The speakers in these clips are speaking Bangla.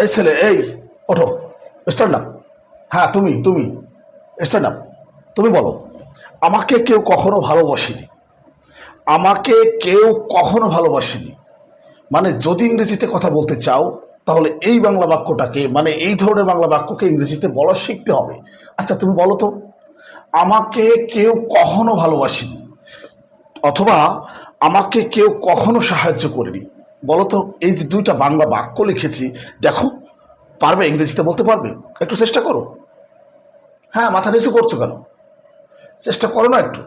এই ছেলে, এই ওঠো, স্ট্যান্ড আপ। হ্যাঁ, তুমি তুমি স্ট্যান্ড আপ। তুমি বলো, আমাকে কেউ কখনো ভালোবাসেনি, আমাকে কেউ কখনো ভালোবাসেনি। মানে যদি ইংরেজিতে কথা বলতে চাও তাহলে এই বাংলা বাক্যটাকে, মানে এই ধরনের বাংলা বাক্যকে ইংরেজিতে বলা শিখতে হবে। আচ্ছা তুমি বলো তো, আমাকে কেউ কখনো ভালোবাসেনি অথবা আমাকে কেউ কখনো সাহায্য করেনি। বলো তো, এই যে দুইটা বাংলা বাক্য লিখেছি, দেখো পারবে ইংরেজিতে বলতে পারবে? একটু চেষ্টা করো। হ্যাঁ, মাথা নিচু করছো কেন? চেষ্টা করো না একটু।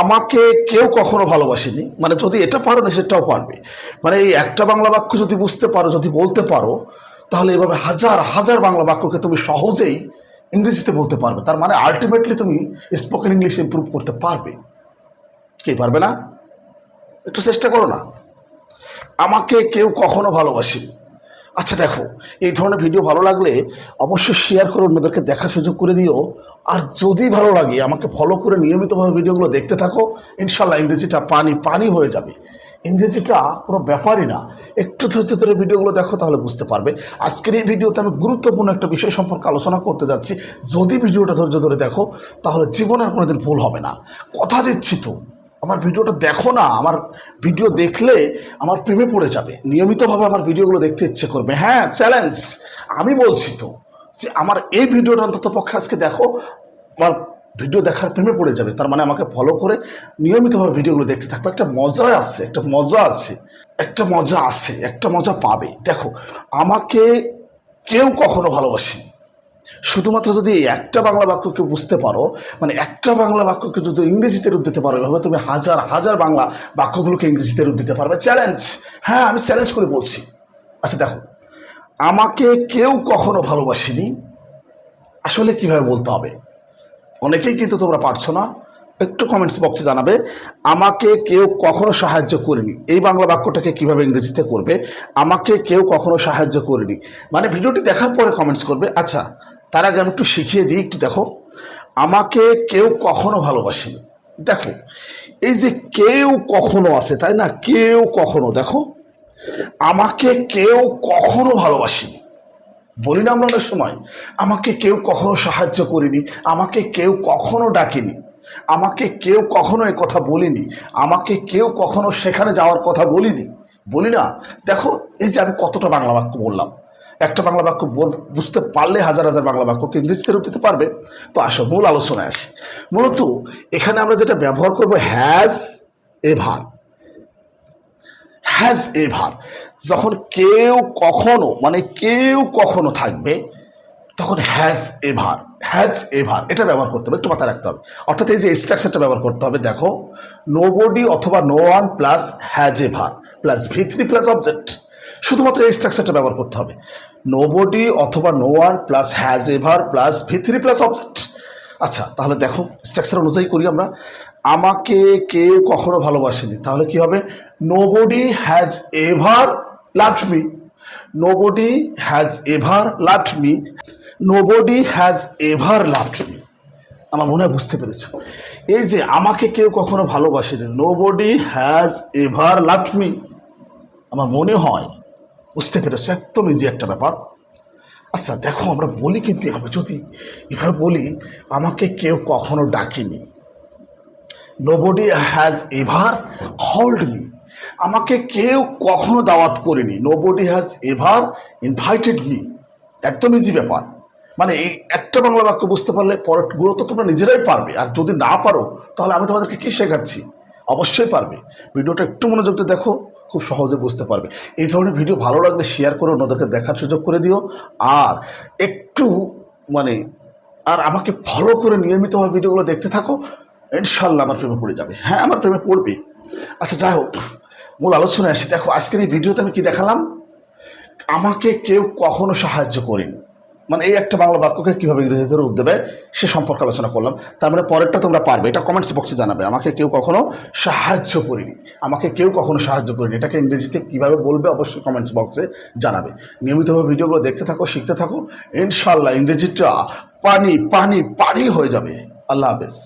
আমাকে কেউ কখনো ভালোবাসেনি, মানে যদি এটা পারো না সেটাও পারবে। মানে এই একটা বাংলা বাক্য যদি বুঝতে পারো, যদি বলতে পারো, তাহলে এভাবে হাজার হাজার বাংলা বাক্যকে তুমি সহজেই ইংরেজিতে বলতে পারবে। তার মানে আলটিমেটলি তুমি স্পোকেন ইংলিশ ইমপ্রুভ করতে পারবে। কি পারবে না? একটু চেষ্টা করো না। আমাকে কেউ কখনো ভালোবাসেনি। আচ্ছা দেখো, এই ধরনের ভিডিও ভালো লাগলে অবশ্যই শেয়ার করে অন্যদেরকে দেখার সুযোগ করে দিও। আর যদি ভালো লাগে আমাকে ফলো করে নিয়মিতভাবে ভিডিওগুলো দেখতে থাকো। ইনশাল্লাহ ইংরেজিটা পানি পানি হয়ে যাবে। ইংরেজিটা কোনো ব্যাপারই না। একটু ধৈর্য ধরে ভিডিওগুলো দেখো, তাহলে বুঝতে পারবে। আজকের এই ভিডিওতে আমি গুরুত্বপূর্ণ একটা বিষয় সম্পর্কে আলোচনা করতে যাচ্ছি। যদি ভিডিওটা ধৈর্য ধরে দেখো তাহলে জীবনে আর কোনোদিন ভুল হবে না। কথা দিচ্ছি তো। আমার ভিডিওটা দেখো না, আমার ভিডিও দেখলে আমার প্রেমে পড়ে যাবে, নিয়মিতভাবে আমার ভিডিওগুলো দেখতে ইচ্ছে করবে। হ্যাঁ, চ্যালেঞ্জ। আমি বলছি তো যে আমার এই ভিডিওটা অন্তত পক্ষে আজকে দেখো, আমার ভিডিও দেখার প্রেমে পড়ে যাবে। তার মানে আমাকে ফলো করে নিয়মিতভাবে ভিডিওগুলো দেখতে থাকবে। একটা মজা আছে, একটা মজা আছে, একটা মজা আছে, একটা মজা পাবে। দেখো, আমাকে কেউ কখনো ভালোবাসেনি। শুধুমাত্র যদি একটা বাংলা বাক্যকে বুঝতে পারো, মানে একটা বাংলা বাক্যকে যদি ইংরেজিতে রূপ দিতে পারো, এভাবে তুমি হাজার হাজার বাংলা বাক্যগুলোকে ইংরেজিতে রূপ দিতে পারবে। চ্যালেঞ্জ। হ্যাঁ, আমি চ্যালেঞ্জ করে বলছি। আচ্ছা দেখো, আমাকে কেউ কখনো ভালোবাসেনি আসলে কিভাবে বলতে হবে? অনেকেই কিন্তু তোমরা পারছো না। একটু কমেন্টস বক্সে জানাবে। আমাকে কেউ কখনো সাহায্য করেনি, এই বাংলা বাক্যটাকে কিভাবে ইংরেজিতে করবে? আমাকে কেউ কখনো সাহায্য করেনি, মানে ভিডিওটি দেখার পরে কমেন্টস করবে। আচ্ছা, তার আগে আমি একটু শিখিয়ে দিই। একটু দেখো, আমাকে কেউ কখনো ভালোবাসেনি। দেখো, এই যে কেউ কখনো আছে, তাই না? কেউ কখনো, দেখো, আমাকে কেউ কখনো ভালোবাসেনি। বলি না আমরা অনেক সময়, আমাকে কেউ কখনো সাহায্য করেনি, আমাকে কেউ কখনো ডাকেনি, আমাকে কেউ কখনো এ কথা বলিনি, আমাকে কেউ কখনো সেখানে যাওয়ার কথা বলিনি। বলি না? দেখো, এই যে আমি কতটা বাংলা বাক্য বললাম। একটা বাংলা বাক্য বুঝতে পারলে হাজার হাজার বাংলা বাক্যকে ইংরেজিতে রূপ দিতে পারবে। তো আসো মূল আলোচনায় আসি। মূলত এখানে আমরা যেটা ব্যবহার করবো, হ্যাজ এভার। Has ever. যখন কেউ কখনো, মানে কেউ কখনো থাকবে, তখন হ্যাজ এভার, হ্যাজ এভার এটা ব্যবহার করতে হবে। একটু মাথায় রাখতে হবে। অর্থাৎ এই যে স্ট্রাকচারটা ব্যবহার করতে হবে। দেখো, নোবডি অথবা no one plus has ever plus V3 plus object. শুধুমাত্র এই স্ট্রাকচারটা ব্যবহার করতে হবে। নোবডি অথবা no one plus has ever plus V3 plus object. আচ্ছা, তাহলে দেখো স্ট্রাকচার অনুযায়ী করি আমরা। আমাকে কেউ কখনো ভালোবাসেনি, তাহলে কি হবে? Nobody has ever loved me. Nobody has ever loved me. Nobody has ever loved me. আমার মনে হয় বুঝতে পেরেছ। এই যে আমাকে কেউ কখনো ভালোবাসেনি, nobody has ever loved me. আমার মনে হয় বুঝতে পেরেছ। একদম ইজি একটা ব্যাপার। আচ্ছা দেখো, আমরা বলি কিন্তু এভাবে, যদি এভাবে বলি, আমাকে কেউ কখনো ডাকেনি, nobody has ever called me. আমাকে কেউ কখনো দাওয়াত করেনি, nobody has ever invited me. একদম ইজি ব্যাপার। মানে এই একটা বাংলা বাক্য বুঝতে পারলে পরেরগুলো তো তোমরা নিজেরাই পারবে। আর যদি না পারো তাহলে আমি তোমাদেরকে কি শেখাচ্ছি? অবশ্যই পারবে। ভিডিওটা একটু মনোযোগ দিয়ে দেখো, খুব সহজে বুঝতে পারবে। এই ধরনের ভিডিও ভালো লাগলে শেয়ার করে অন্যদেরকে দেখার সুযোগ করে দিও। আর একটু মানে আর আমাকে ফলো করে নিয়মিতভাবে ভিডিওগুলো দেখতে থাকো। ইনশাল্লাহ আমার প্রেমে পড়ে যাবে। হ্যাঁ, আমার প্রেমে পড়বে। আচ্ছা যাই হোক, মূল আলোচনায় আসি। দেখো, আজকের এই ভিডিওতে আমি কি দেখালাম? আমাকে কেউ কখনো সাহায্য করেনি, মানে এই একটা বাংলা বাক্যকে কীভাবে ইংরেজিতে রূপ দেবে সে সম্পর্কে আলোচনা করলাম। তার মানে পরেরটা তোমরা পারবে, এটা কমেন্টস বক্সে জানাবে। আমাকে কেউ কখনো সাহায্য করেনি, আমাকে কেউ কখনো সাহায্য করেনি, এটাকে ইংরেজিতে কীভাবে বলবে অবশ্যই কমেন্টস বক্সে জানাবে। নিয়মিতভাবে ভিডিওগুলো দেখতে থাকো, শিখতে থাকো। ইনশাল্লাহ ইংরেজিটা পানি পানি পানি হয়ে যাবে। আল্লাহ হাফেজ।